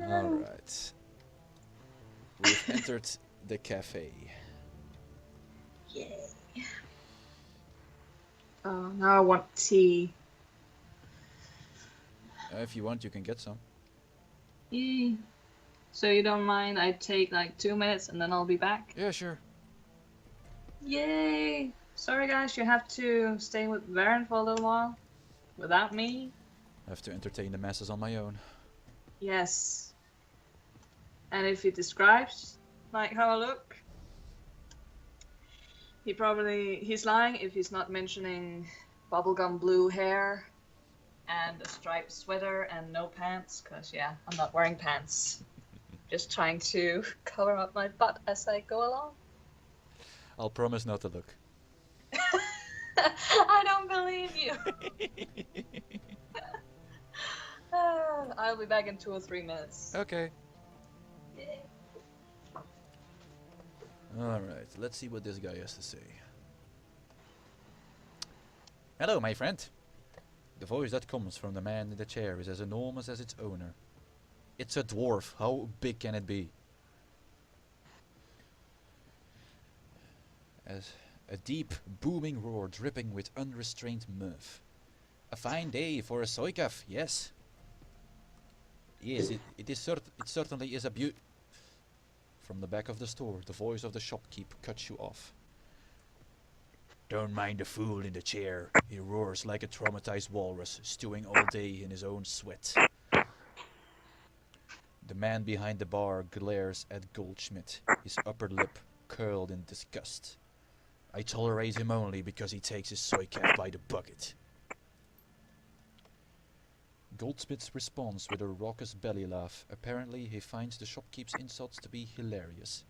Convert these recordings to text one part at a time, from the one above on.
Alright. We've entered the cafe. Yay. Oh, now I want tea. If you want, you can get some. Yay. So you don't mind I take like 2 minutes and then I'll be back? Yeah, sure. Yay! Sorry guys, you have to stay with Varren for a little while. Without me? I have to entertain the masses on my own. Yes. And if he describes like how I look, he's lying if he's not mentioning bubblegum blue hair and a striped sweater and no pants, because yeah, I'm not wearing pants. Just trying to cover up my butt as I go along. I'll promise not to look. I don't believe you. I'll be back in 2 or 3 minutes. Okay. Yeah. Alright, let's see what this guy has to say. Hello, my friend. The voice that comes from the man in the chair is as enormous as its owner. It's a dwarf. How big can it be? As a deep, booming roar dripping with unrestrained mirth. A fine day for a soikaf, yes. Yes, it certainly is a beaut. From the back of the store, the voice of the shopkeep cuts you off. Don't mind the fool in the chair. He roars like a traumatized walrus, stewing all day in his own sweat. The man behind the bar glares at Goldschmidt, his upper lip curled in disgust. I tolerate him only because he takes his soy calf by the bucket. Goldsmith responds with a raucous belly laugh. Apparently he finds the shopkeep's insults to be hilarious.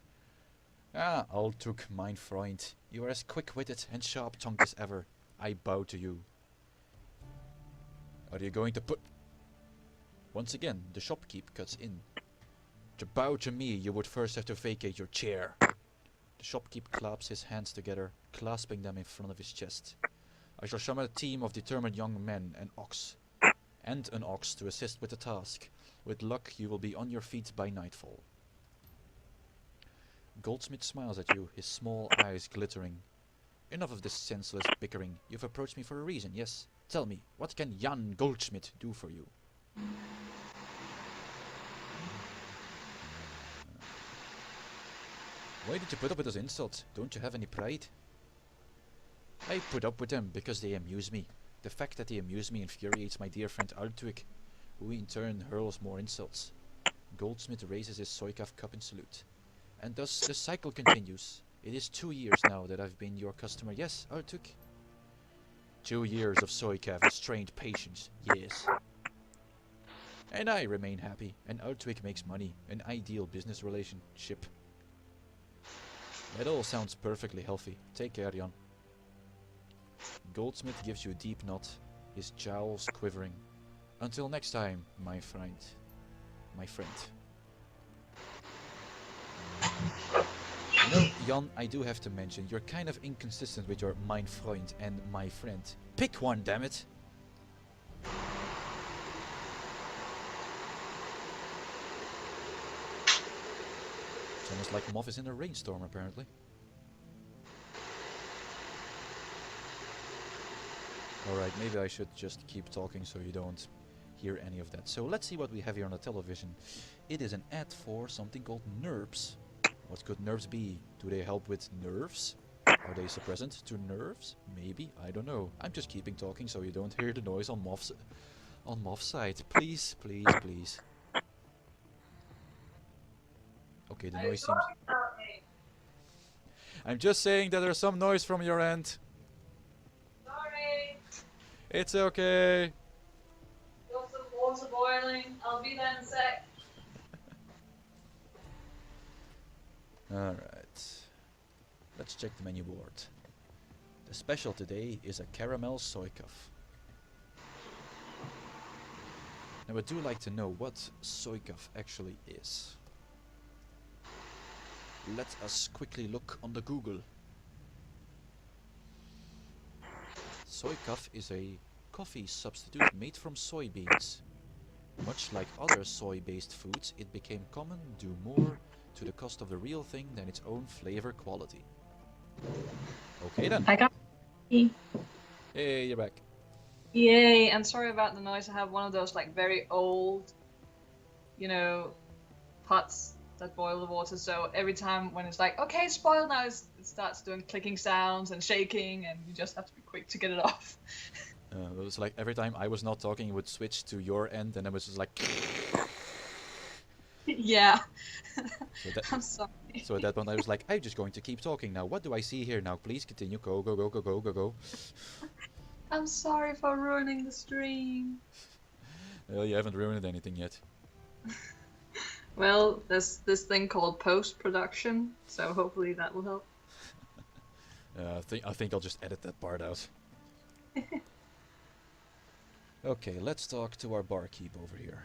Ah, old Turk, mein Freund. You are as quick-witted and sharp-tongued as ever. I bow to you. Are you going to put... Once again, the shopkeep cuts in. To bow to me, you would first have to vacate your chair. The shopkeep claps his hands together, clasping them in front of his chest. I shall summon a team of determined young men and an ox to assist with the task. With luck, you will be on your feet by nightfall. Goldsmith smiles at you, his small eyes glittering. Enough of this senseless bickering. You've approached me for a reason, yes? Tell me, what can Jan Goldschmidt do for you? Why did you put up with those insults? Don't you have any pride? I put up with them because they amuse me. The fact that they amuse me infuriates my dear friend Altwig, who in turn hurls more insults. Goldsmith raises his soikaf cup in salute. And thus the cycle continues. It is 2 years now that I've been your customer, yes, Altwig? 2 years of soikaf and strained patience, yes. And I remain happy, and Altwig makes money, an ideal business relationship. That all sounds perfectly healthy. Take care, Jan. Goldsmith gives you a deep nod, his jowls quivering. Until next time, my friend. My friend. You know, Jan, I do have to mention, you're kind of inconsistent with your mein Freund and my friend. Pick one, damn it! It's almost like Moth is in a rainstorm, apparently. Alright, maybe I should just keep talking so you don't hear any of that. So let's see what we have here on the television. It is an ad for something called nerves. What could nerves be? Do they help with nerves? Are they suppressant to nerves? Maybe, I don't know. I'm just keeping talking so you don't hear the noise on Moth's side. Please, please, please. Okay, the noise seems... I'm just saying that there's some noise from your end. Sorry. It's okay. Got some water boiling. I'll be there in a sec. Alright. Let's check the menu board. The special today is a caramel soikaf. Now I do like to know what soikaf actually is. Let us quickly look on the Google. Soikaf is a coffee substitute made from soybeans. Much like other soy-based foods, it became common due more to the cost of the real thing than its own flavor quality. Okay then. I got tea. Hey, you're back. Yay, and sorry about the noise. I have one of those like very old, pots that boil the water. So every time when it's like, okay, it's boiled now, it starts doing clicking sounds and shaking, and you just have to be quick to get it off. It was like every time I was not talking, it would switch to your end, and it was just like. Yeah. So that, I'm sorry. so at that point, I was like, I'm just going to keep talking now. What do I see here now? Please continue. Go, go, go, go, go, go, go. I'm sorry for ruining the stream. Well, you haven't ruined anything yet. Well, there's this thing called post-production, so hopefully that will help. I think I'll just edit that part out. Okay, let's talk to our barkeep over here.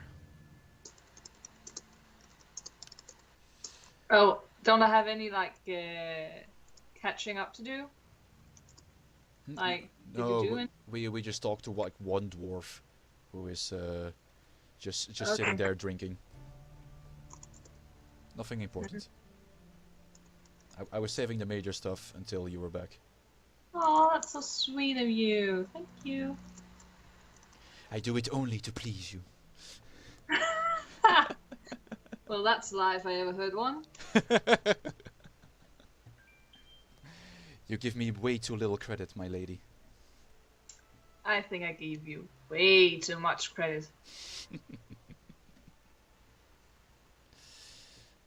Oh, don't I have any catching up to do? Like, did you do it? we just talked to like one dwarf, who is just Okay. sitting there drinking. Nothing important. I was saving the major stuff until you were back. Oh, that's so sweet of you. Thank you. I do it only to please you. Well, that's the lie if I ever heard one. You give me way too little credit, my lady. I think I gave you way too much credit.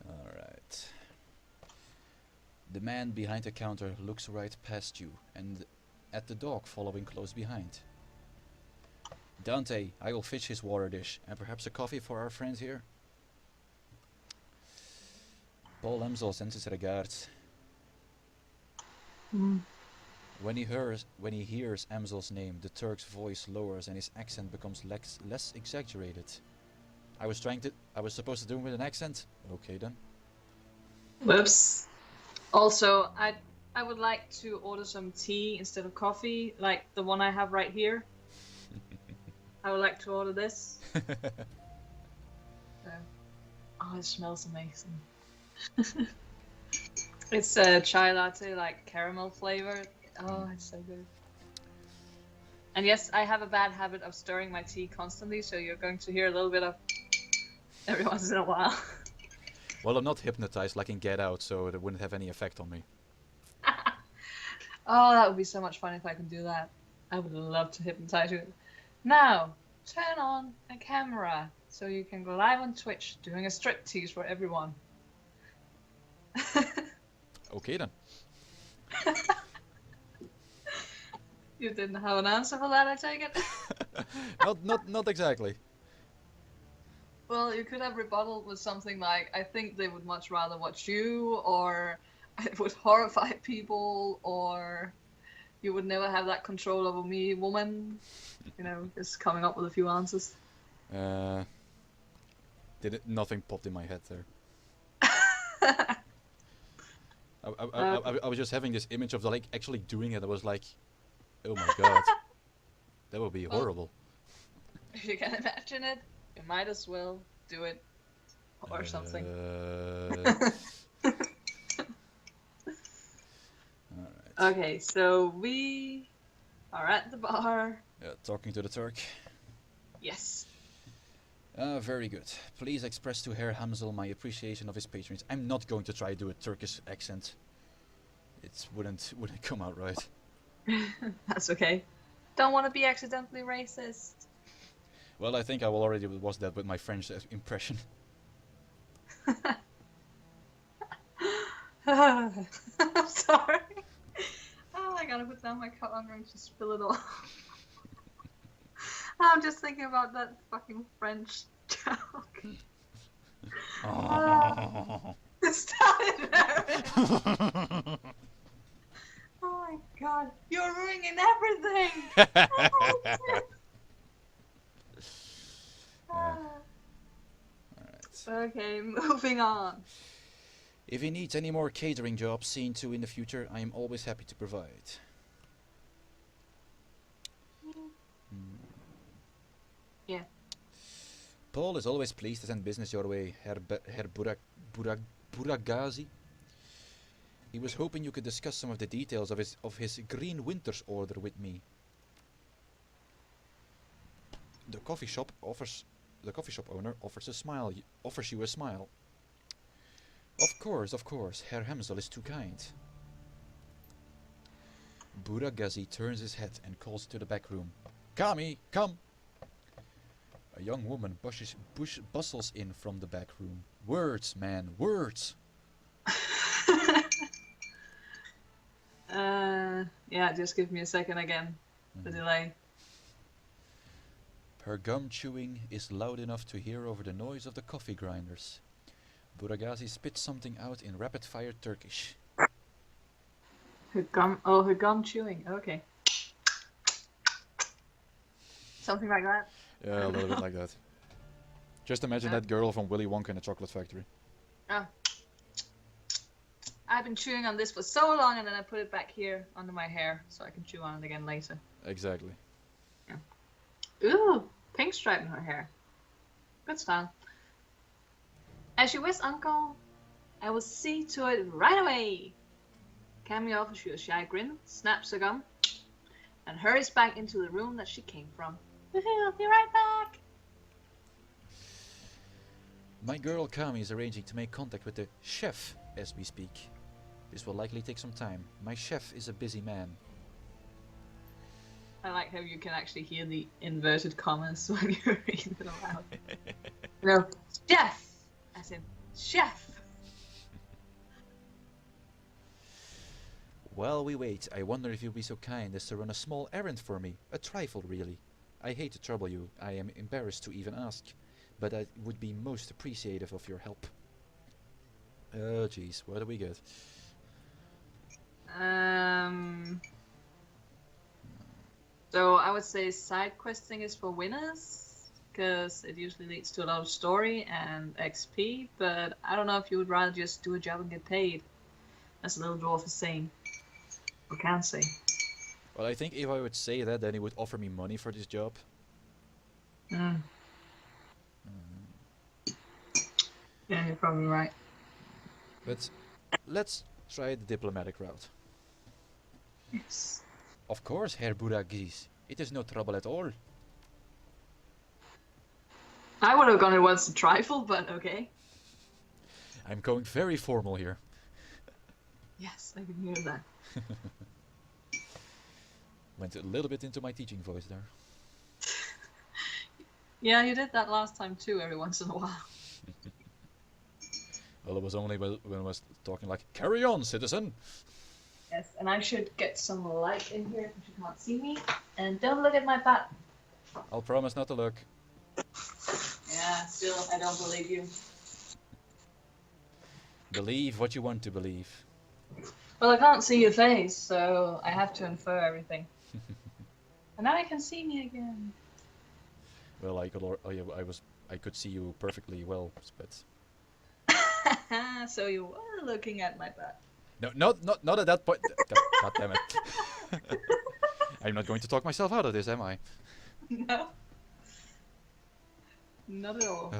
Alright. The man behind the counter looks right past you and at the dog following close behind. Dante, I will fetch his water dish and perhaps a coffee for our friend here. Paul Emsel sends his regards. When he hears Amzel's name, the Turk's voice lowers and his accent becomes less exaggerated. I was supposed to do it with an accent? Okay then. Whoops. Also, I would like to order some tea instead of coffee, like the one I have right here. I would like to order this. Oh, it smells amazing. It's a chai latte, like caramel flavored. Oh, it's so good. And yes, I have a bad habit of stirring my tea constantly, so you're going to hear a little bit of every once in a while. Well, I'm not hypnotized like in Get Out, so it wouldn't have any effect on me. Oh, that would be so much fun if I could do that. I would love to hypnotize you. Now, turn on a camera so you can go live on Twitch doing a striptease for everyone. Okay then. You didn't have an answer for that, I take it? Not exactly. Well, you could have rebutted with something like, I think they would much rather watch you, or it would horrify people, or you would never have that control over me, woman. Just coming up with a few answers. Nothing popped in my head there. I was just having this image of actually doing it. I was like, oh my god, that would be horrible. If you can imagine it, you might as well do it, or something. Alright. Okay, so we are at the bar. Talking to the Turk. Yes. Very good. Please express to Herr Hamzel my appreciation of his patronage. I'm not going to try to do a Turkish accent. It wouldn't come out right. That's okay. Don't want to be accidentally racist. Well, I think I already was that with my French impression. I'm sorry. Oh, I gotta put down my cup. I'm going to spill it all. I'm just thinking about that fucking French joke. Stop it! Oh my god, you're ruining everything! Okay, moving on. If he needs any more catering jobs seen to in the future, I am always happy to provide. Yeah. Paul is always pleased to send business your way, Herr Buragazi. He was hoping you could discuss some of the details of his Green Winters order with me. The coffee shop owner offers you a smile. Of course, Herr Hemsel is too kind. Buragazi turns his head and calls to the back room. Kami, come! A young woman bustles in from the back room. Words, man, words! Yeah, just give me a second again. The delay. Her gum chewing is loud enough to hear over the noise of the coffee grinders. Buragazi spits something out in rapid-fire Turkish. Her gum chewing. Okay. Something like that. Yeah, a little bit like that. Just imagine that girl from Willy Wonka in the Chocolate Factory. Oh. I've been chewing on this for so long, and then I put it back here under my hair so I can chew on it again later. Exactly. Yeah. Ooh, pink stripe in her hair. Good style. As you wish, Uncle. I will see to it right away. Cammy offers you a shy grin, snaps her gum, and hurries back into the room that she came from. Woohoo, I'll be right back. My girl Kami is arranging to make contact with the chef as we speak. This will likely take some time. My chef is a busy man. I like how you can actually hear the inverted commas when you're reading it aloud. No, chef! As in, chef! While we wait, I wonder if you'll be so kind as to run a small errand for me. A trifle, really. I hate to trouble you. I am embarrassed to even ask. But I would be most appreciative of your help. Oh, jeez. What do we get? So I would say side questing is for winners, because it usually leads to a lot of story and XP, but I don't know if you would rather just do a job and get paid, as the little dwarf is saying. Or can say. Well, I think if I would say that, then he would offer me money for this job. Yeah, you're probably right. But let's try the diplomatic route. Yes. Of course, Herr Buragis. It is no trouble at all. I would have gone it once a trifle, but okay. I'm going very formal here. Yes, I can hear that. Went a little bit into my teaching voice there. Yeah, you did that last time too, every once in a while. Well, it was only when I was talking like, carry on, citizen! Yes, and I should get some light in here because you can't see me. And don't look at my butt. I'll promise not to look. Yeah, still, I don't believe you. Believe what you want to believe. Well, I can't see your face, so I have to infer everything. And now you can see me again. Well, I could see you perfectly well, but... So you were looking at my butt. No, not at that point. God damn it. I'm not going to talk myself out of this, am I? No. Not at all.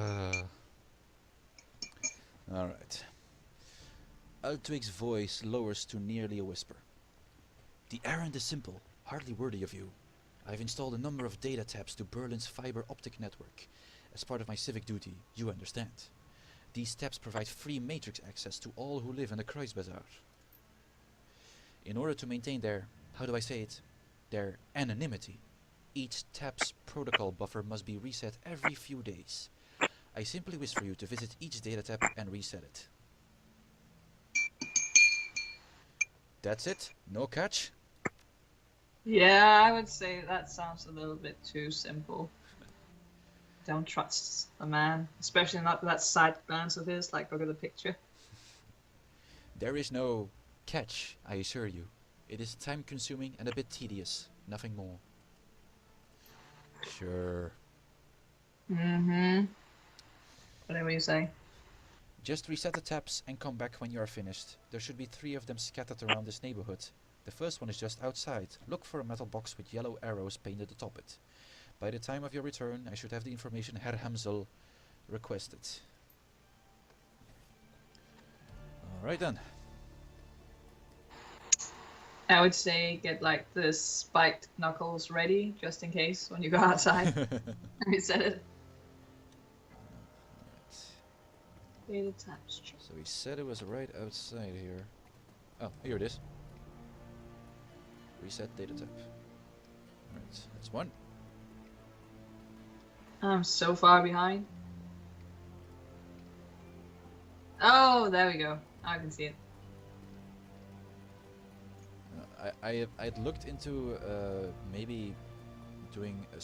Alright. Altwig's voice lowers to nearly a whisper. The errand is simple, hardly worthy of you. I've installed a number of data taps to Berlin's fiber optic network. As part of my civic duty, you understand. These taps provide free matrix access to all who live in the Kreuzbazaar. In order to maintain their, how do I say it, their anonymity, each tap's protocol buffer must be reset every few days. I simply wish for you to visit each data tap and reset it. That's it? No catch? Yeah, I would say that sounds a little bit too simple. Don't trust a man, especially not with that side glance of his, like look at the picture. There is no catch, I assure you. It is time consuming and a bit tedious, nothing more. Sure. Mm-hmm. Whatever you say. Just reset the taps and come back when you are finished. There should be 3 of them scattered around this neighborhood. The first one is just outside. Look for a metal box with yellow arrows painted atop it. By the time of your return, I should have the information Herr Hamzel requested. Alright then. I would say get like the spiked knuckles ready just in case when you go outside. You said it. Data tapestry. So he said it was right outside here. Oh, here it is. Reset data tab. Alright, that's one. I'm so far behind. Oh, there we go. I can see it. I'd looked into maybe doing a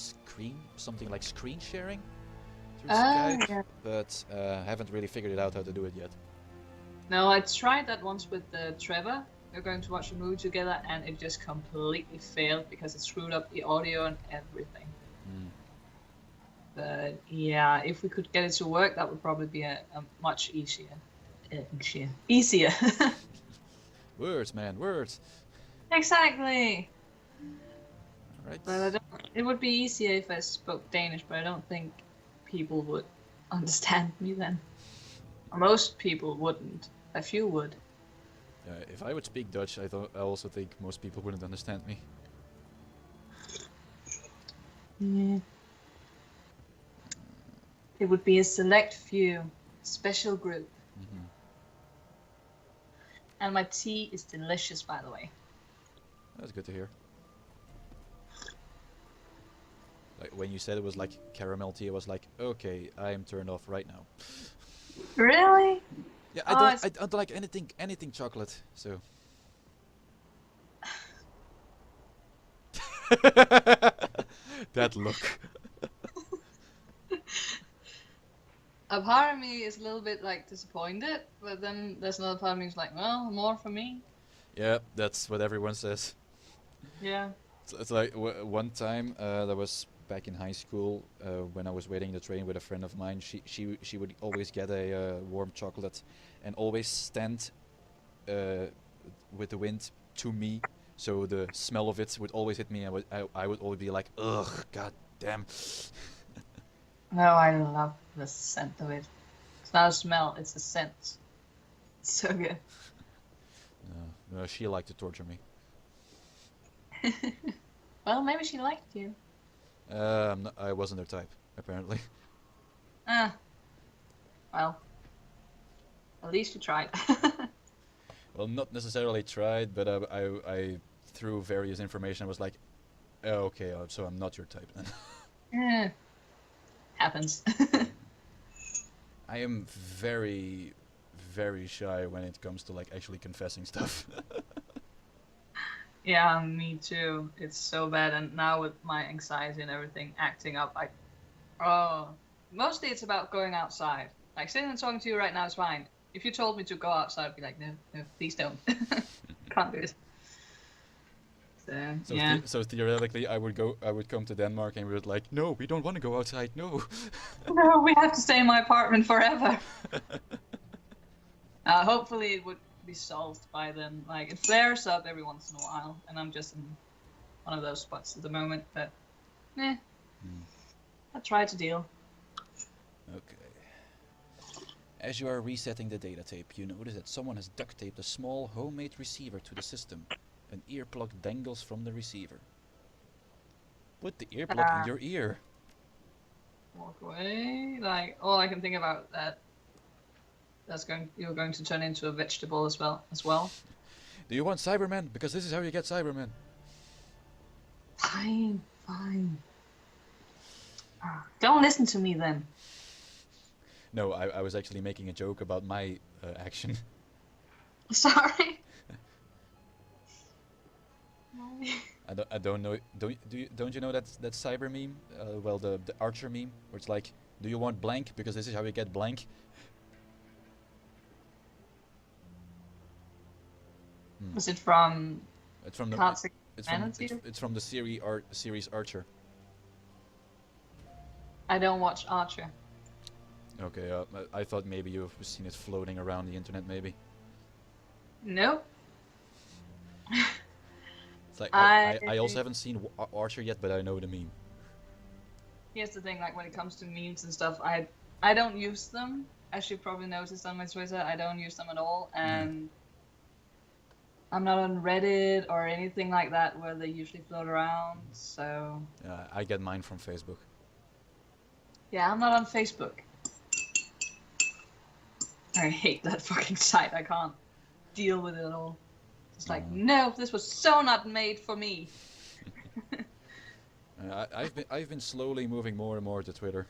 something like screen sharing through Skype, yeah. but haven't really figured it out how to do it yet. No, I tried that once with Trevor. We were going to watch a movie together, and it just completely failed because it screwed up the audio and everything. Mm. But yeah, if we could get it to work, that would probably be a much easier. Easier. Words, man, words. Exactly. Alright. But it would be easier if I spoke Danish, but I don't think people would understand me then. Most people wouldn't. A few would. If I would speak Dutch, I also think most people wouldn't understand me. Yeah. It would be a select few, special group. Mm-hmm. And my tea is delicious, by the way. That's good to hear. Like when you said it was like caramel tea, I was like, okay, I am turned off right now. Really? Yeah, Oh, I don't like anything chocolate, so. That look. A part of me is a little bit like disappointed, but then there's another part of me who's like, well, more for me. Yeah, that's what everyone says. Yeah. It's like one time that was back in high school when I was waiting the train with a friend of mine. She would always get a warm chocolate and always stand with the wind to me, so the smell of it would always hit me. I would always be like, ugh, god damn. No, I love the scent of it. It's not a smell, it's a scent. It's so good. No, she liked to torture me. Well, maybe she liked you. I wasn't her type, apparently. Ah. Well. At least you tried. Well, not necessarily tried, but I through various information, I was like, oh, okay, so I'm not your type then. Yeah. Happens. I am very, very shy when it comes to like actually confessing stuff. Yeah, me too. It's so bad, and now with my anxiety and everything acting up, mostly it's about going outside. Like sitting and talking to you right now is fine. If you told me to go outside, I'd be like, no, please don't. Can't do it. So yeah. So theoretically, I would come to Denmark and we would like, no, we don't want to go outside, no. No, we have to stay in my apartment forever. Hopefully it would be solved by then. Like it flares up every once in a while, and I'm just in one of those spots at the moment. But, I try to deal. Okay. As you are resetting the data tape, you notice that someone has duct taped a small homemade receiver to the system. An earplug dangles from the receiver. Put the earplug in your ear. Walk away. Like all I can think about that. You're going to turn into a vegetable as well. Do you want Cybermen? Because this is how you get Cybermen. Fine. Don't listen to me then. No, I was actually making a joke about my action. Sorry. I don't know. Don't you know that cyber meme? Well, the Archer meme, where it's like, do you want blank? Because this is how you get blank. Was it from? It's from the. It's from the series Archer. I don't watch Archer. Okay, I thought maybe you've seen it floating around the internet, maybe. Nope. It's like I also haven't seen Archer yet, but I know the meme. here's the thing, like when it comes to memes and stuff, I don't use them. As you probably noticed on my Twitter, I don't use them at all, and I'm not on Reddit or anything like that where they usually float around. So I get mine from Facebook. yeah, I'm not on Facebook. I hate that fucking site. I can't deal with it at all. It's like, no, this was so not made for me. I've been slowly moving more and more to Twitter.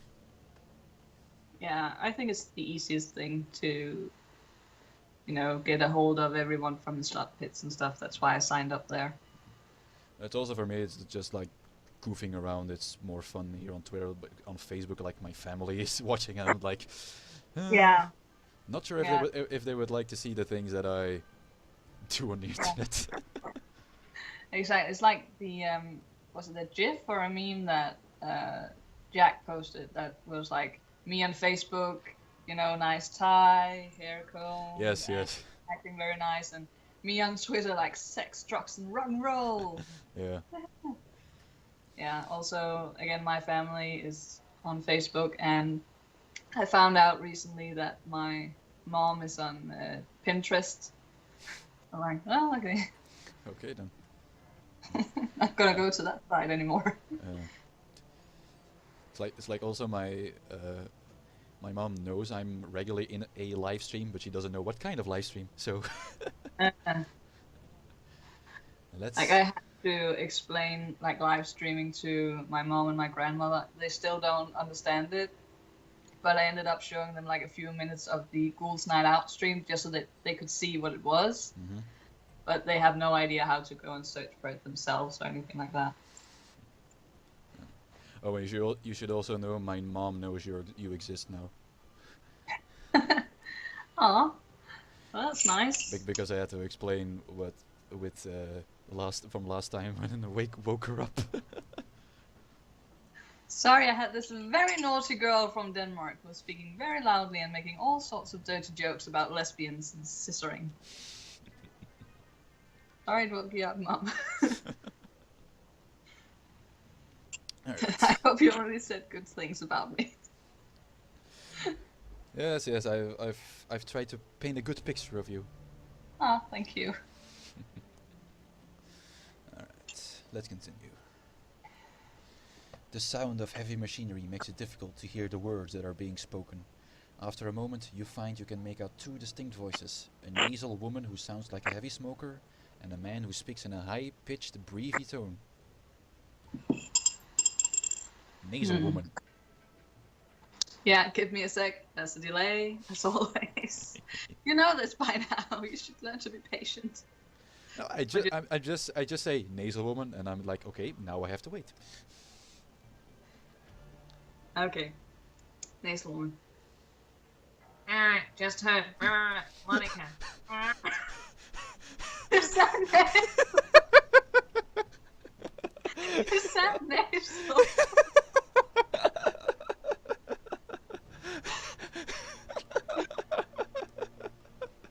Yeah, I think it's the easiest thing to, you know, get a hold of everyone from the slot pits and stuff. That's why I signed up there. It's also for me. It's just like goofing around. It's more fun here on Twitter, but on Facebook, like my family is watching, and I'm like, Yeah. not sure if they would like to see the things that I do on the internet. Exactly. It's like the was it a GIF or a meme that Jack posted that was like me on Facebook, you know, nice tie, hair comb. Yes, yes. Acting very nice, and me on Twitter like sex, drugs, and rock and roll. Yeah. Yeah. Also, again, my family is on Facebook, and I found out recently that my mom is on Pinterest. I'm like, oh, okay. Okay then. Not gonna go to that site anymore. It's like also my mom knows I'm regularly in a live stream, but she doesn't know what kind of live stream. So let's. Like I had to explain like live streaming to my mom and my grandmother. They still don't understand it, but I ended up showing them like a few minutes of the Ghouls Night Out stream just so that they could see what it was. Mm-hmm. But they have no idea how to go and search for it themselves or anything like that. Oh, and you should also know my mom knows you exist now. Aw, well, that's nice. Because I had to explain what with last time when I woke her up. Sorry, I had this very naughty girl from Denmark who was speaking very loudly and making all sorts of dirty jokes about lesbians and scissoring. Sorry to woke you up, Mum. Alright. I hope you already said good things about me. Yes, I've tried to paint a good picture of you. Oh, thank you. Alright, let's continue. The sound of heavy machinery makes it difficult to hear the words that are being spoken. After a moment, you find you can make out two distinct voices, a nasal woman who sounds like a heavy smoker, and a man who speaks in a high-pitched, breathy tone. Nasal woman. Yeah, give me a sec. There's a delay, as always. You know this by now. You should learn to be patient. No, I just say nasal woman, and I'm like, okay, now I have to wait. Okay. Nasal woman. Just heard Monica. Is that nasal? Is that nasal?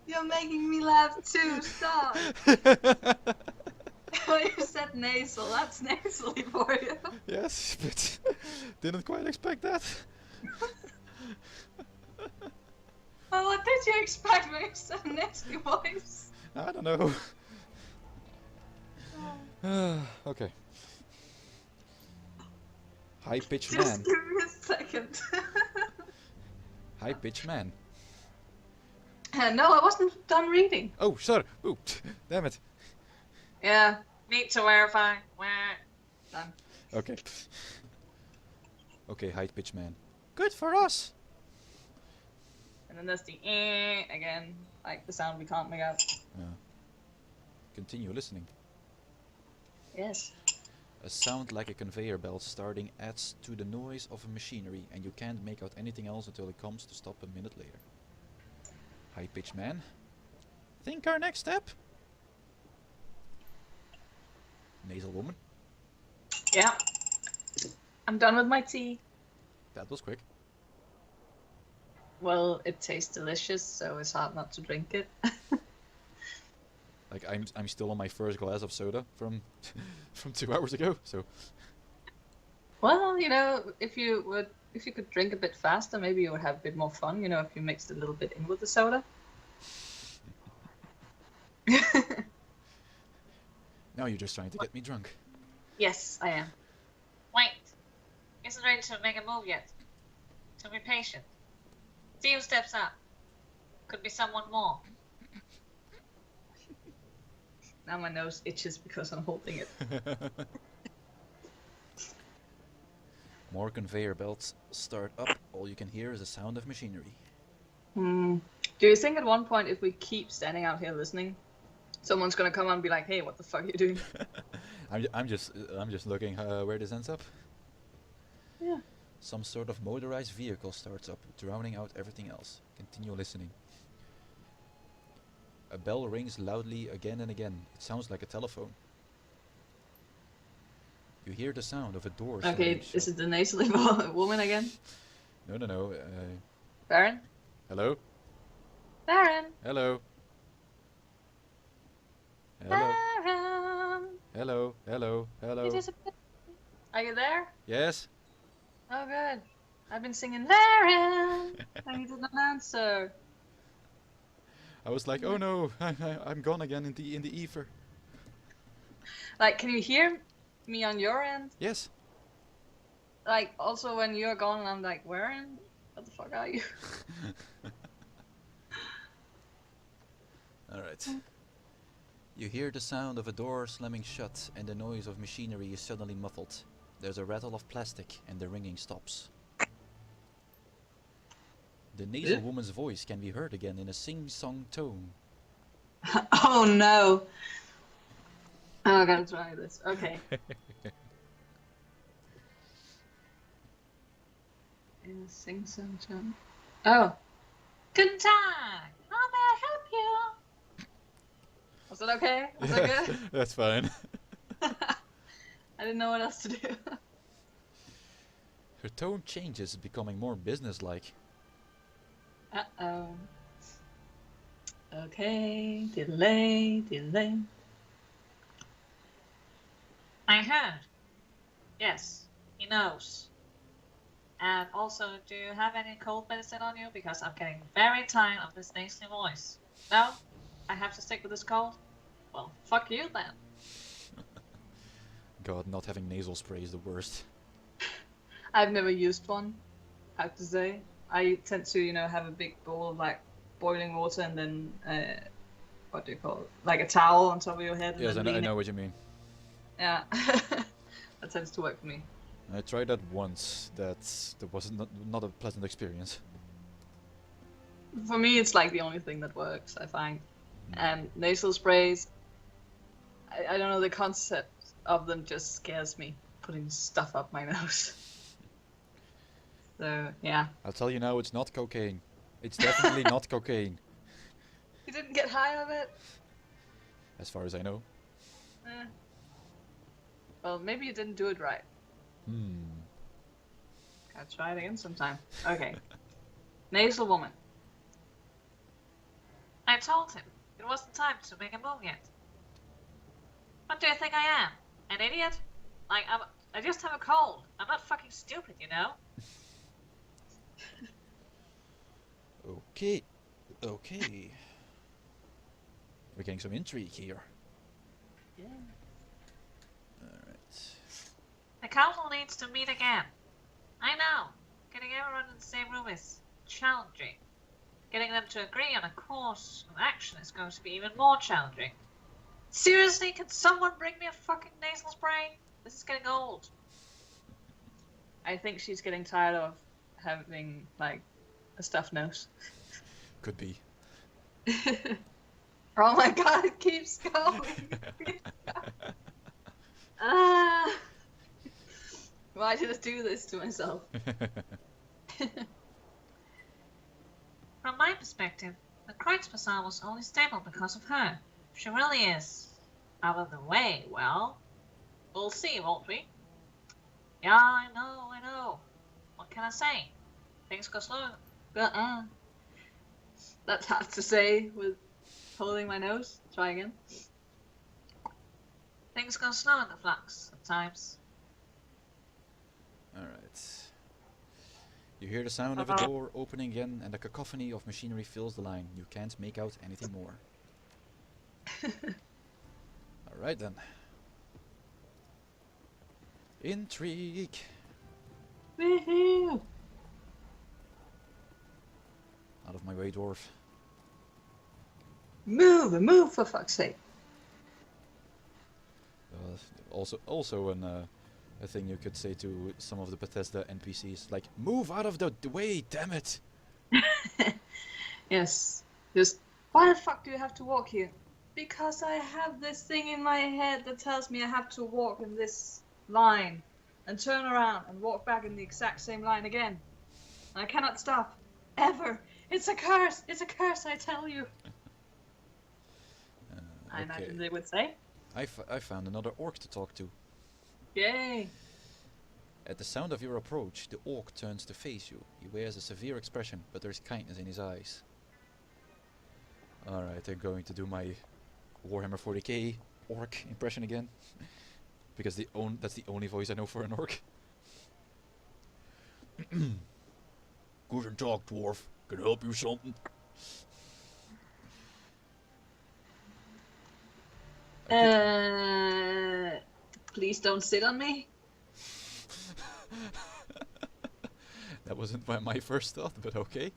You're making me laugh too. Stop. Well, you said nasal. That's nasally for you. Yes, but didn't quite expect that. Well, what did you expect when you said nasally voice? I don't know. Okay. High-pitched man. Just give me a second. High-pitched man. No, I wasn't done reading. Oh, sorry. Ooh, damn it. Yeah, Need to verify. done. Okay. Okay, high-pitched man. Good for us. And then there's the again, like the sound we can't make out. Continue listening. Yes. A sound like a conveyor belt starting adds to the noise of a machinery, and you can't make out anything else until it comes to stop a minute later. High-pitched man. Think our next step? Nasal woman. Yeah. I'm done with my tea. That was quick. Well, it tastes delicious, so it's hard not to drink it. Like I'm still on my first glass of soda from from 2 hours ago. So Well, you know, if you could drink a bit faster, maybe you would have a bit more fun. You know, if you mixed a little bit in with the soda. Now you're just trying to get me drunk. Yes, I am. Wait. Isn't ready to make a move yet. So be patient. See who steps up. Could be someone more. Now my nose itches because I'm holding it. More conveyor belts start up. All you can hear is the sound of machinery. Do you think at one point, if we keep standing out here listening, someone's gonna come and be like, "Hey, what the fuck are you doing?" I'm just looking where this ends up. Yeah. Some sort of motorized vehicle starts up, drowning out everything else. Continue listening. A bell rings loudly again and again. It sounds like a telephone. You hear the sound of a door slamming Okay, shut. is it the nasally woman again? No. Varren? Hello? Varren? Hello? Hello? Varren? Hello? Hello? You Hello? disappeared. Are you there? Yes? Oh, good. I've been singing Varren, and you did not answer. I was like, oh no, I'm gone again in the ether. Like, can you hear me on your end? Yes. Like, also when you're gone, and I'm like, Varren? What the fuck are you? Alright. You hear the sound of a door slamming shut, and the noise of machinery is suddenly muffled. There's a rattle of plastic, and the ringing stops. The nasal woman's voice can be heard again in a sing-song tone. Oh no. Oh, I gotta try this. Okay. In a sing-song tone. Oh. Guten Tag. How may I help you? Was that okay? Was that good? That's fine. I didn't know what else to do. Her tone changes, becoming more businesslike. Uh-oh. Okay, delay. I heard. Yes, he knows. And also, do you have any cold medicine on you? Because I'm getting very tired of this nasally voice. No? I have to stick with this cold? Well, fuck you then. God, not having nasal spray is the worst. I've never used one, I have to say. I tend to, you know, have a big bowl of like boiling water and then, what do you call it? Like a towel on top of your head. And Yes, then I lean know what you mean. Yeah. That tends to work for me. I tried that once. That was not a pleasant experience. For me, it's like the only thing that works, I find. And nasal sprays, I don't know, the concept of them just scares me, putting stuff up my nose. So, yeah. I'll tell you now, it's not cocaine. It's definitely not cocaine, You didn't get high of it? as far as I know. Eh. Well, maybe you didn't do it right. Gotta try it again sometime. Okay. Nasal woman. I told him it wasn't time to make a move yet. What do you think I am? An idiot? Like, I just have a cold. I'm not fucking stupid, you know? Okay. We're getting some intrigue here. Yeah. Alright. The council needs to meet again. I know. Getting everyone in the same room is challenging. Getting them to agree on a course of action is going to be even more challenging. Seriously, can someone bring me a fucking nasal spray? This is getting old. I think she's getting tired of having, like, a stuffed nose. Could be. Oh my god, it keeps going. Ah. Why did I do this to myself? From my perspective, the Kreutz Bazaar was only stable because of her. If she really is out of the way, well, we'll see, won't we? Yeah, I know. What can I say? Things go slow. That's hard to say with holding my nose. Try again. Things go slow in the flux sometimes. Alright. You hear the sound of a door opening again, and a cacophony of machinery fills the line. You can't make out anything more. Alright then. Intrigue! Woohoo! Out of my way, dwarf. Move for fuck's sake. Also a thing you could say to some of the Bethesda NPCs, like, move out of the way, damn it! Yes. Just, why the fuck do you have to walk here? Because I have this thing in my head that tells me I have to walk in this line and turn around and walk back in the exact same line again. And I cannot stop. Ever. It's a curse! It's a curse, I tell you! I imagine they would say. I found another orc to talk to. Yay! At the sound of your approach, the orc turns to face you. He wears a severe expression, but there's kindness in his eyes. Alright, I'm going to do my Warhammer 40k orc impression again. Because that's the only voice I know for an orc. Guten Tag, dwarf. Can I help you something? Please don't sit on me. That wasn't my first thought, but okay.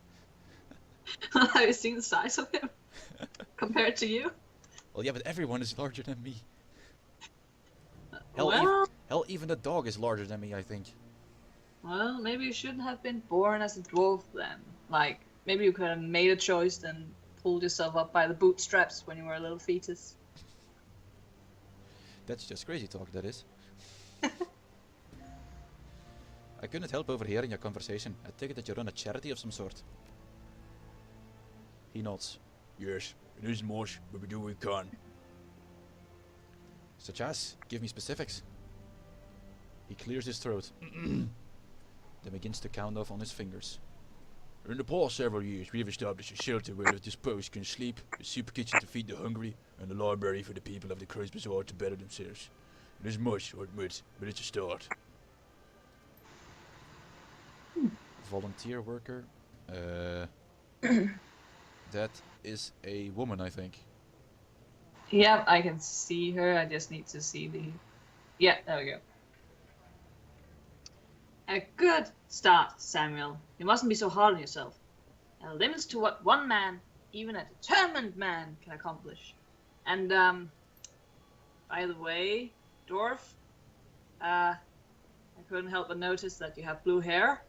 Have you seen the size of him compared to you? Well, yeah, but everyone is larger than me. Well, Hell, even the dog is larger than me, I think. well, maybe you shouldn't have been born as a dwarf then. Like, maybe you could have made a choice and pulled yourself up by the bootstraps when you were a little fetus. That's just crazy talk, that is. I couldn't help overhearing your conversation. I take it that you run a charity of some sort. He nods. Yes, it isn't much, but we do what we can. Such as? Give me specifics. He clears his throat. Then begins to count off on his fingers. In the past several years, we have established a shelter where the disposed can sleep, a soup kitchen to feed the hungry, and a library for the people of the Curse Bazaar to better themselves. It is much, I admit, but it's a start. Volunteer worker. That is a woman, I think. Yeah, I can see her. I just need to see the... Yeah, there we go. A good start, Samuel. You mustn't be so hard on yourself. There are limits to what one man, even a determined man, can accomplish. And, by the way, dwarf, I couldn't help but notice that you have blue hair.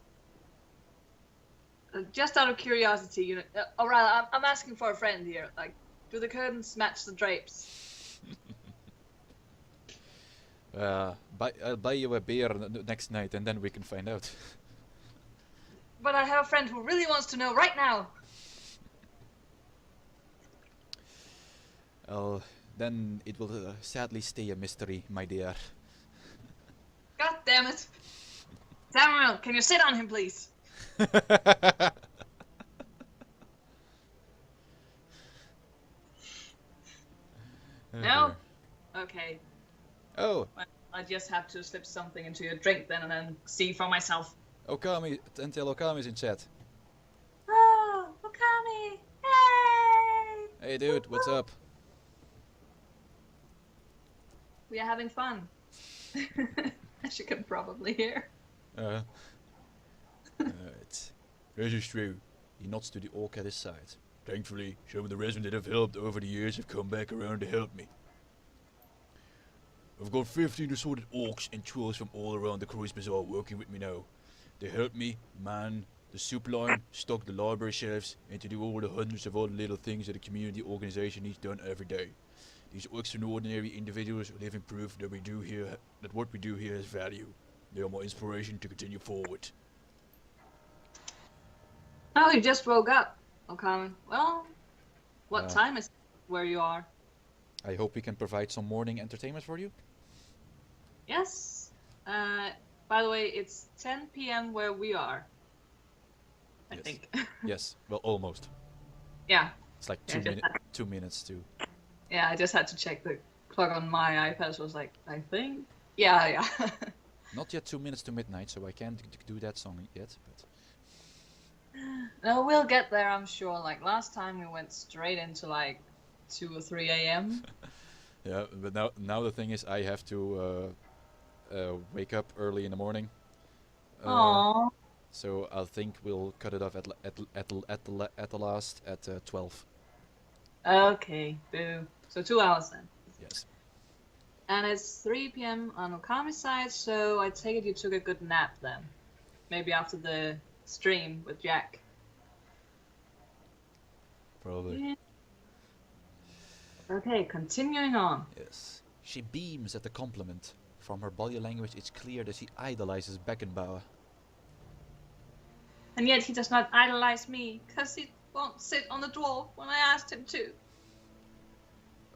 Just out of curiosity, you know, or rather, I'm asking for a friend here. Like, do the curtains match the drapes? I'll buy you a beer next night and then we can find out. But I have a friend who really wants to know right now. Well, then it will sadly stay a mystery, my dear. God damn it. Samuel, can you sit on him, please? No? Okay. Oh, Well, I just have to slip something into your drink then and then see for myself. Okami, until Okami's in chat. Oh, Okami! Hey! Hey dude, what's up? We are having fun. As you can probably hear. Alright. This is true. He nods to the orc at his side. Thankfully, some of the residents that have helped over the years have come back around to help me. I've got 15 assorted orcs and trolls from all around the Curse Bazaar working with me now. They help me man the soup line, stock the library shelves, and to do all the hundreds of other little things that a community organization needs done every day. These extraordinary individuals are living proof that what we do here has value. They are my inspiration to continue forward. Oh, you just woke up, Okami. Well, what time is it where you are? I hope we can provide some morning entertainment for you. Yes. By the way, it's 10 p.m. where we are. I Yes. think. Yes, well, almost. Yeah. It's like Yeah, 2 minutes to... Yeah, I just had to check the clock on my iPad. So I was like, I think. Yeah. Not yet 2 minutes to midnight, so I can't do that song yet. But No, we'll get there, I'm sure. Like last time, we went straight into like 2 or 3 a.m. yeah, but now the thing is, I have to wake up early in the morning. Aww. So I think we'll cut it off at the last at 12. Okay, boo. So 2 hours then. Yes. And it's 3 p.m. on Okami's side, so I take it you took a good nap then. Maybe after the stream with Jack. Probably. Yeah. Okay, continuing on. Yes. She beams at the compliment. From her body language, it's clear that she idolizes Beckenbauer. And yet he does not idolize me, because he won't sit on the dwarf when I asked him to.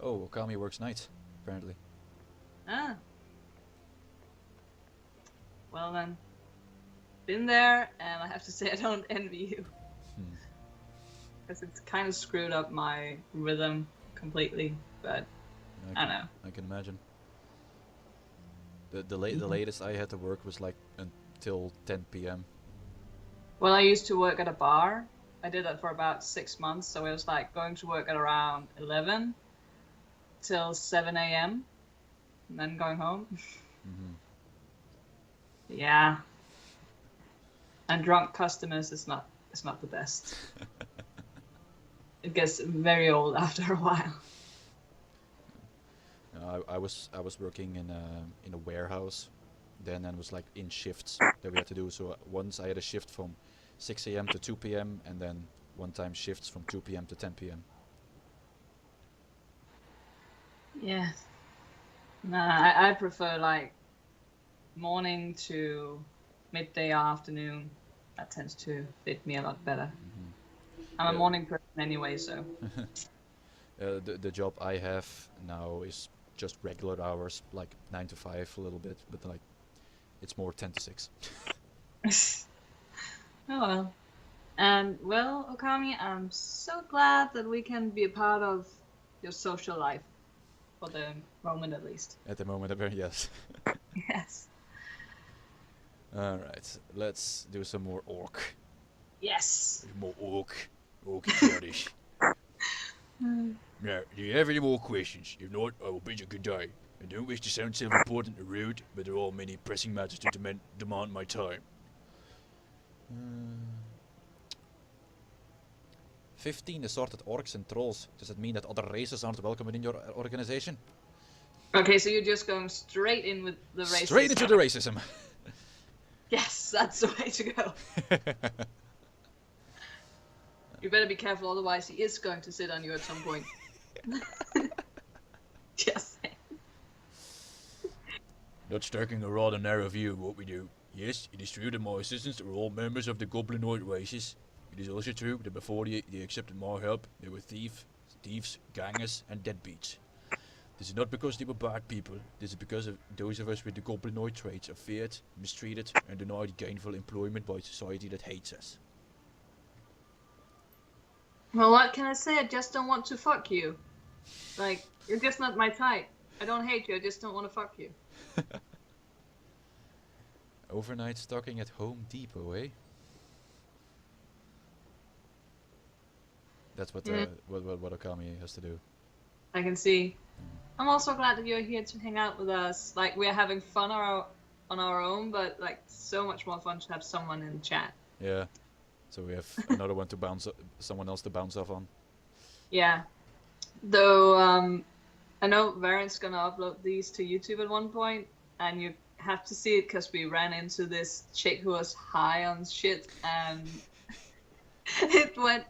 Oh, Okami works nights, apparently. Ah. Well then. Been there, and I have to say I don't envy you. Because it's kind of screwed up my rhythm completely, but I don't know. I can imagine. The latest I had to work was like until 10 p.m. Well, I used to work at a bar. I did that for about 6 months, so it was like going to work at around 11 till 7 a.m. and then going home. Yeah. And drunk customers is not the best. It gets very old after a while. I was working in a warehouse then, and was like in shifts that we had to do. So once I had a shift from 6 a.m. to 2 p.m. and then one time shifts from 2 p.m. to 10 p.m. Yeah. Nah, I prefer like morning to midday or afternoon. That tends to fit me a lot better. I'm a morning person anyway, so. The job I have now is just regular hours, like 9 to 5 a little bit, but like it's more 10 to 6. Oh well. And well, Okami, I'm so glad that we can be a part of your social life. For the moment at least. At the moment, yes. Yes. Alright, let's do some more orc. Yes. More orc. Orc Scottish. Now, do you have any more questions? If not, I will bid you good day. I don't wish to sound self-important or rude, but there are many pressing matters to demand my time. 15 assorted orcs and trolls. Does that mean that other races aren't welcome in your organization? Okay, so you're just going straight in with the racism. Straight into the racism. Yes, that's the way to go. You better be careful, otherwise he is going to sit on you at some point. Just saying. That's taking a rather narrow view of what we do. Yes, it is true that my assistants are all members of the goblinoid races. It is also true that before they accepted my help, they were thieves, gangers, and deadbeats. This is not because they were bad people. This is because of those of us with the goblinoid traits are feared, mistreated, and denied gainful employment by a society that hates us. Well, what can I say? I just don't want to fuck you. Like, you're just not my type. I don't hate you, I just don't want to fuck you. Overnight stocking at Home Depot, eh? That's what what Okami has to do. I can see. I'm also glad that you're here to hang out with us. Like, we're having fun on our own, but like so much more fun to have someone in chat. Yeah. So we have another one to someone else to bounce off on. Yeah. Though, I know Varren's gonna upload these to YouTube at one point, and you have to see it because we ran into this chick who was high on shit, and it went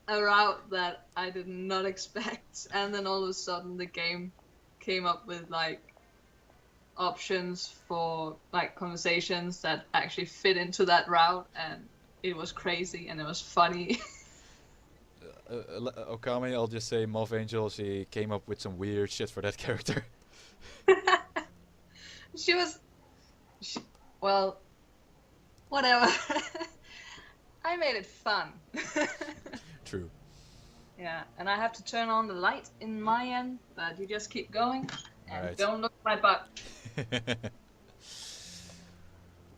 a route that I did not expect, and then all of a sudden the game came up with like options for like conversations that actually fit into that route, and it was crazy and it was funny. Okami, I'll just say mothangel, she came up with some weird shit for that character. Well, whatever. I made it fun. True. Yeah, and I have to turn on the light in my end, but you just keep going and Right. don't look at my butt.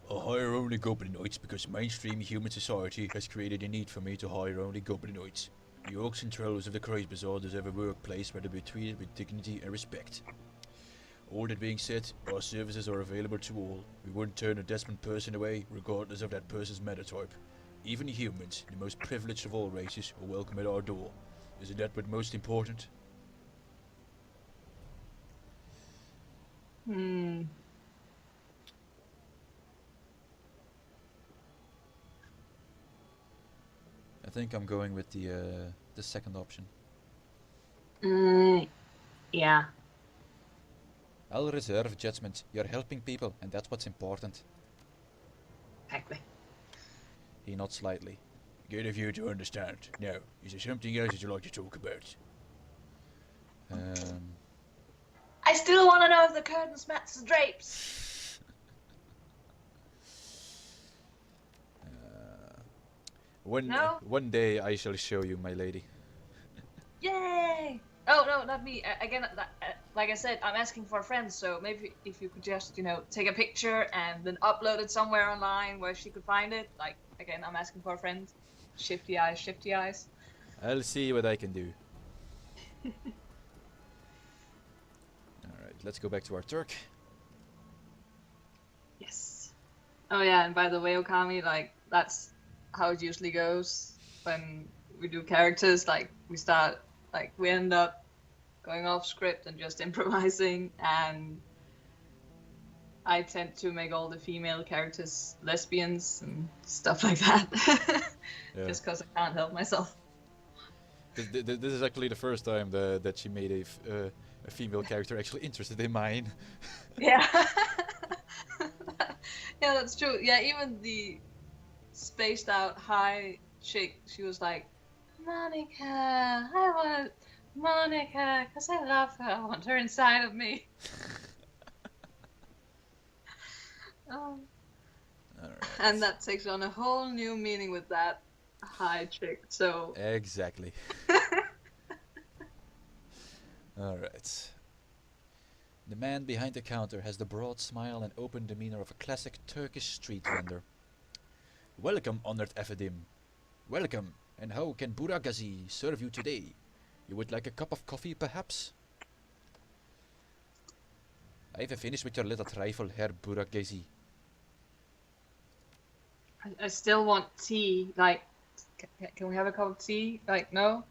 I hire only goblinoids because mainstream human society has created a need for me to hire only goblinoids. The orcs and trolls of the Craze Bazaar deserve a workplace where they be treated with dignity and respect. All that being said, our services are available to all. We wouldn't turn a desperate person away, regardless of that person's metatype. Even humans, the most privileged of all races, are welcome at our door. Isn't that what's most important? I think I'm going with the second option. Yeah. I'll reserve judgment. You're helping people, and that's what's important. Exactly. He nods slightly. Good of you to understand. Now, is there something else that you'd like to talk about? I still want to know if the curtains match the drapes. One day I shall show you, my lady. Yay! Oh no, not me. Again, like I said, I'm asking for a friend, so maybe if you could just, take a picture and then upload it somewhere online where she could find it. Like, again, I'm asking for a friend. Shifty eyes, shifty eyes. I'll see what I can do. Alright, let's go back to our Turk. Yes. Oh yeah, and by the way, Okami, like, that's how it usually goes when we do characters. Like, we end up going off script and just improvising, and I tend to make all the female characters lesbians and stuff like that. Yeah. Just because I can't help myself. This is actually the first time that she made a female character actually interested in mine. Yeah. Yeah, that's true. Yeah, even the spaced out high chick, she was like, Monica, I want Monica, because I love her. I want her inside of me. Alright. And that takes on a whole new meaning with that high chick, so... Exactly. Alright. The man behind the counter has the broad smile and open demeanor of a classic Turkish street vendor. Welcome, honored Efedim. Welcome, and how can Buragazi serve you today? You would like a cup of coffee, perhaps? I've finished with your little trifle, Herr Buragazi. I still want tea. Like, can we have a cup of tea? Like, no?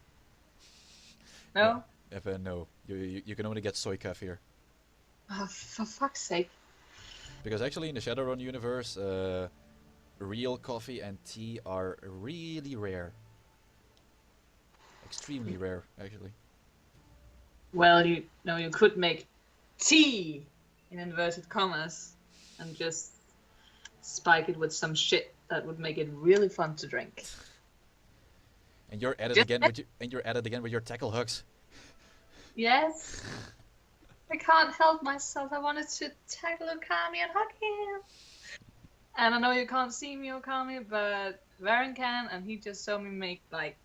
No? No. You can only get soy calf here. Oh, for fuck's sake. Because actually in the Shadowrun universe, real coffee and tea are really rare. Extremely rare, actually. Well, you could make tea, in inverted commas, and just spike it with some shit that would make it really fun to drink. And you're at it again with your tackle hugs. Yes. I can't help myself. I wanted to tackle Okami and hug him. And I know you can't see me, Okami, but Varren can, and he just saw me make, like,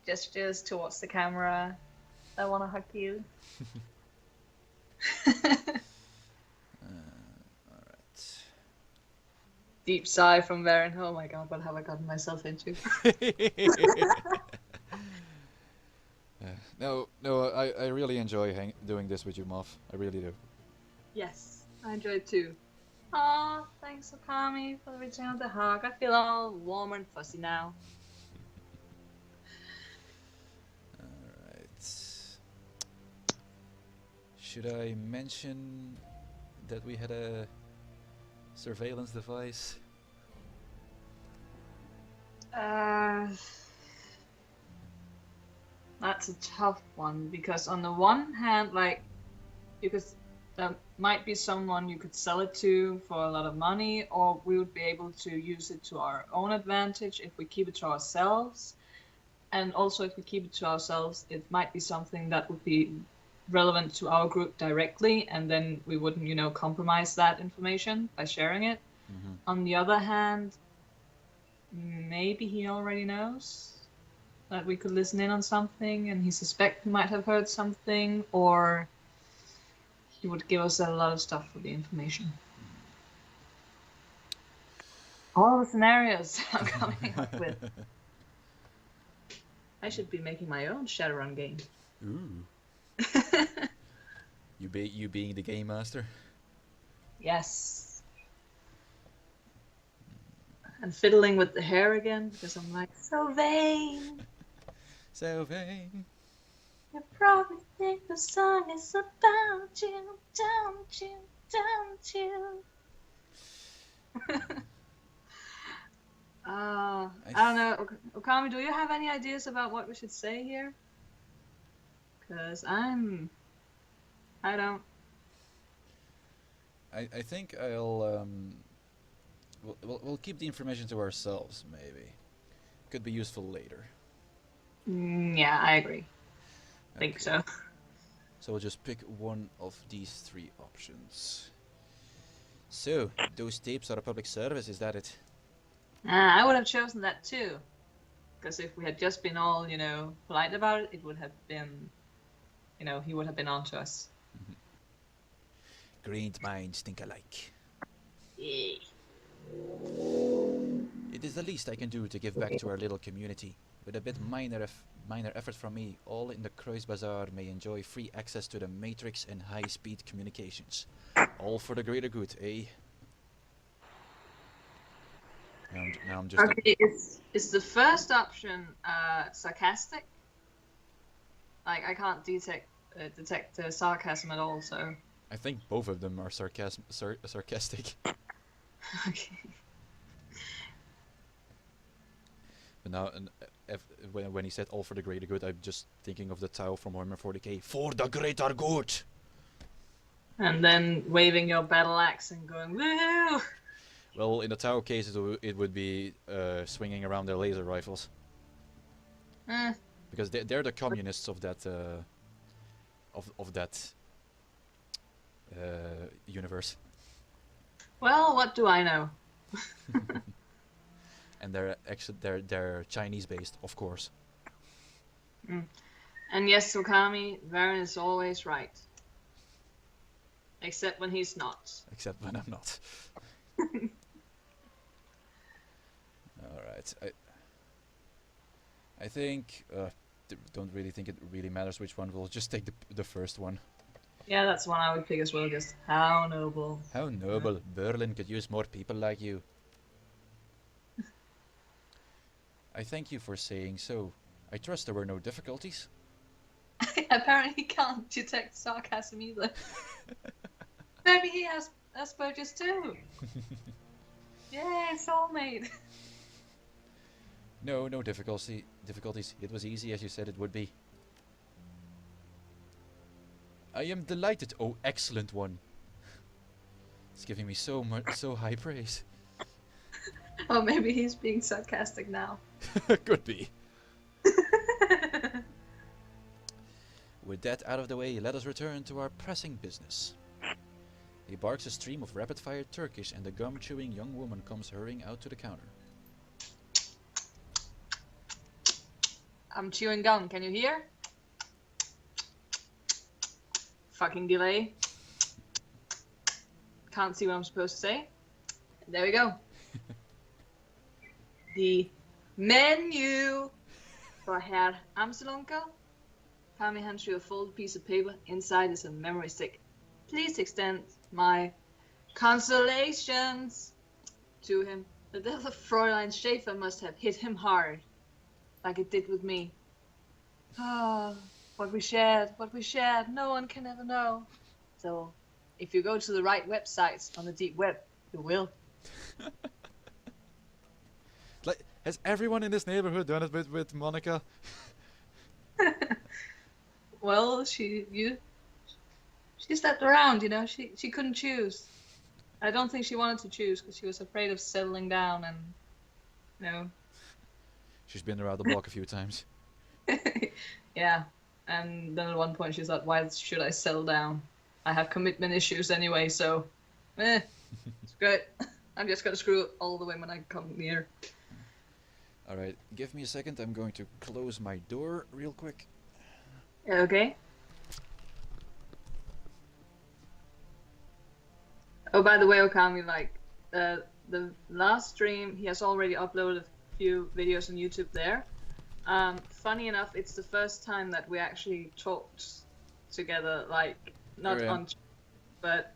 gestures towards the camera. I want to hug you. Alright. Deep sigh from Varren. Oh my god, what have I gotten myself into? No, I really enjoy doing this with you, Moth. I really do. Yes, I enjoy it too. Aw, thanks Okami for reaching out the hug. I feel all warm and fuzzy now. Alright. Should I mention that we had a surveillance device? That's a tough one, because on the one hand, like, there might be someone you could sell it to for a lot of money, or we would be able to use it to our own advantage if we keep it to ourselves. And also, if we keep it to ourselves, it might be something that would be relevant to our group directly, and then we wouldn't, compromise that information by sharing it. Mm-hmm. On the other hand, maybe he already knows that we could listen in on something, and he suspects we might have heard something, or he would give us a lot of stuff for the information. All the scenarios I'm coming up with. I should be making my own Shadowrun game. Ooh. You being the game master? Yes. And fiddling with the hair again because I'm like, so vain. So vain. You probably think the song is about you, don't you, don't you? I don't know. Okami, do you have any ideas about what we should say here? Because I don't. I think I'll we'll keep the information to ourselves, maybe. Could be useful later. Yeah, I agree. I think so. So we'll just pick one of these three options. So, those tapes are a public service, is that it? I would have chosen that too. Because if we had just been all, polite about it, it would have been, he would have been on to us. Great minds think alike. Yeah. It is the least I can do to give back to our little community. With a bit minor effort from me, all in the Kreuz Bazaar may enjoy free access to the Matrix and high-speed communications. All for the greater good, eh? Now I'm just... Okay, is the first option sarcastic? Like, I can't detect sarcasm at all, so... I think both of them are sarcastic. Okay. But now, when he said all for the greater good, I'm just thinking of the tile from Warhammer 40k. For the greater good! And then waving your battle axe and going, woo! Well, in the Tau case, it would be swinging around their laser rifles. Because they're the communists of that universe. Well, what do I know? And they're Chinese based, of course. And yes, Okami, Varren is always right. Except when he's not. Except when I'm not. Alright, I think, don't really think it really matters which one, we'll just take the first one. Yeah, that's one I would pick as well, just how noble. How noble, Berlin could use more people like you. I thank you for saying so. I trust there were no difficulties. Apparently he can't detect sarcasm either. Maybe he has Asperger's too. Yay, soulmate. No difficulties. It was easy as you said it would be. I am delighted, oh excellent one. It's giving me so high praise. Or maybe he's being sarcastic now. Could be. With that out of the way, let us return to our pressing business. He barks a stream of rapid-fire Turkish and the gum-chewing young woman comes hurrying out to the counter. I'm chewing gum, can you hear? Fucking delay. Can't see what I'm supposed to say. There we go. The menu for Herr Amselunkel. Kami hands you a folded piece of paper. Inside is a memory stick. Please extend my consolations to him. The death of Fräulein Schäfer must have hit him hard, like it did with me. Ah, what we shared, no one can ever know. So, if you go to the right websites on the deep web, you will. Like, has everyone in this neighborhood done it with Monica? Well, she stepped around, she couldn't choose. I don't think she wanted to choose because she was afraid of settling down and, She's been around the block a few times. Yeah, and then at one point she thought, why should I settle down? I have commitment issues anyway, so, it's great. I'm just gonna screw all the women I come near. Alright, give me a second, I'm going to close my door real quick. Okay. Oh, by the way, Okami, the last stream, he has already uploaded a few videos on YouTube there. Funny enough, it's the first time that we actually talked together, like, not Here I am. on, but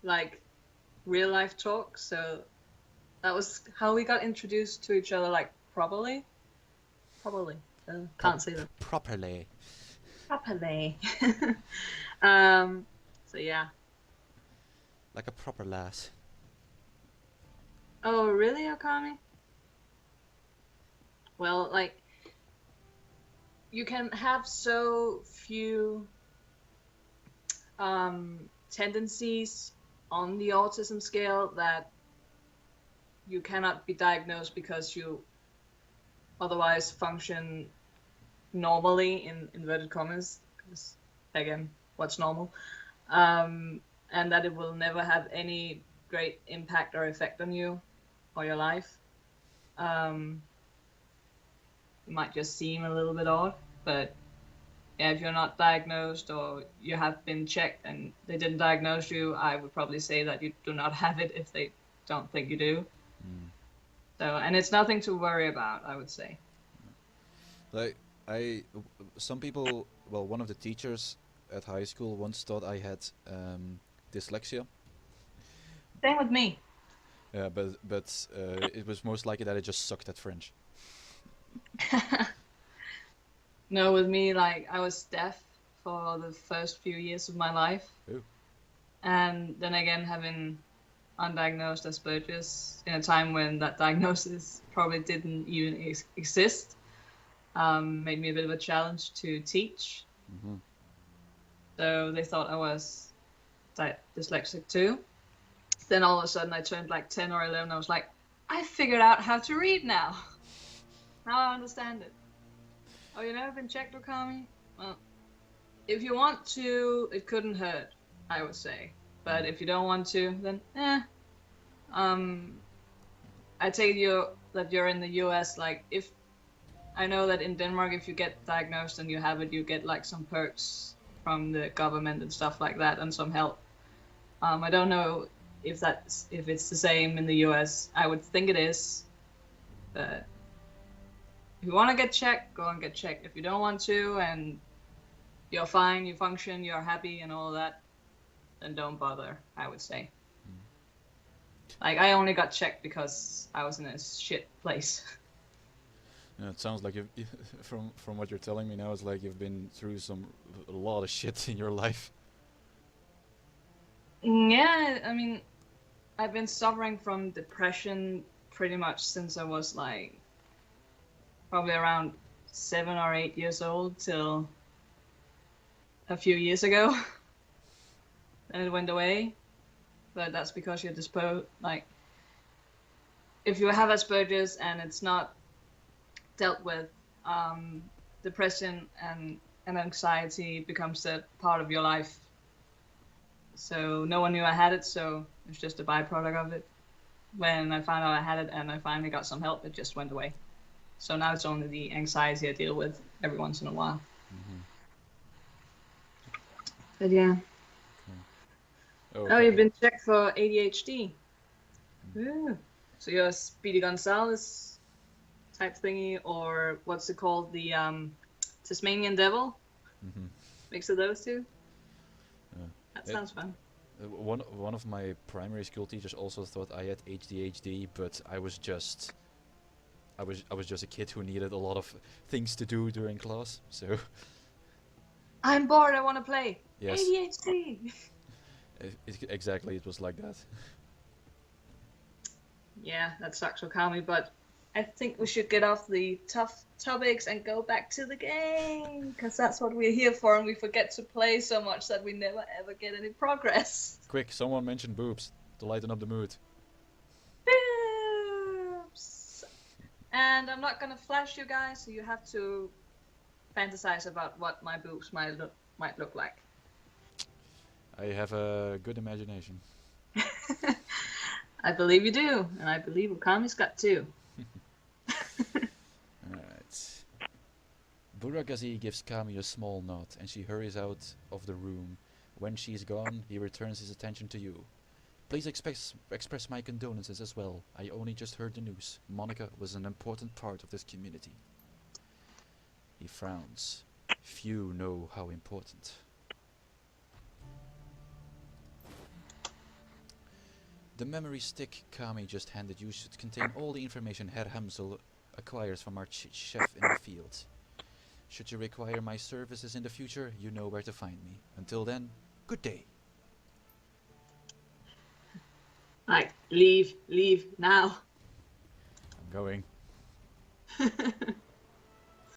like real life talk. So that was how we got introduced to each other, like properly. Can't say that. Properly. Properly. So yeah. Like a proper lass. Oh, really, Okami? Well, like, you can have so few tendencies on the autism scale that you cannot be diagnosed because you otherwise function normally, in inverted commas, because again, what's normal? And that it will never have any great impact or effect on you or your life. It might just seem a little bit odd, but yeah, if you're not diagnosed or you have been checked and they didn't diagnose you, I would probably say that you do not have it if they don't think you do. So, and it's nothing to worry about, I would say. Like, some people, well, one of the teachers at high school once thought I had dyslexia. Same with me. Yeah, but it was most likely that I just sucked at French. No, with me, like, I was deaf for the first few years of my life. Ooh. And then again, having undiagnosed Asperger's in a time when that diagnosis probably didn't even exist, made me a bit of a challenge to teach. Mm-hmm. So they thought I was dyslexic too. Then all of a sudden I turned like 10 or 11. I was like, I figured out how to read now. Now I understand it. Oh, you never been checked, Okami? Well, if you want to, it couldn't hurt, I would say. But if you don't want to, then I take you that you're in the US. Like, if I know that in Denmark, if you get diagnosed and you have it, you get like some perks from the government and stuff like that, and some help. I don't know if it's the same in the US. I would think it is, but if you want to get checked, go and get checked. If you don't want to and you're fine, you function, you're happy and all that, then don't bother, I would say. Like, I only got checked because I was in a shit place. Yeah, it sounds like from what you're telling me now, it's like you've been through a lot of shit in your life. Yeah, I mean, I've been suffering from depression pretty much since I was like probably around 7 or 8 years old till a few years ago. Then it went away. But that's because you're like, if you have Asperger's and it's not dealt with, depression and anxiety becomes a part of your life. So no one knew I had it, so it's just a byproduct of it. When I found out I had it and I finally got some help, it just went away. So now it's only the anxiety I deal with every once in a while. Mm-hmm. But yeah. Okay. Oh, you've been checked for ADHD. Ooh. So you're a Speedy Gonzales type thingy, or what's it called? The Tasmanian Devil? Mm-hmm. Mix of those two? Yeah. That sounds fun. One of my primary school teachers also thought I had ADHD, but I was just a kid who needed a lot of things to do during class. So I'm bored, I want to play. yes, ADHD. exactly, it was like that. Yeah, that sucks, Okami, but I think we should get off the tough topics and go back to the game, because that's what we're here for, and we forget to play so much that we never ever get any progress. Quick, someone mention boobs to lighten up the mood. Boobs! And I'm not gonna flash you guys, so you have to fantasize about what my boobs might look like. I have a good imagination. I believe you do, and I believe Okami's got too. Alright. Buragazi gives Kami a small nod, and she hurries out of the room. When she's gone, he returns his attention to you. Please express my condolences as well. I only just heard the news. Monica was an important part of this community. He frowns. Few know how important. The memory stick Kami just handed you should contain all the information Herr Hamsel acquires from our chef in the field. Should you require my services in the future, you know where to find me. Until then, good day. Like, leave now. I'm going.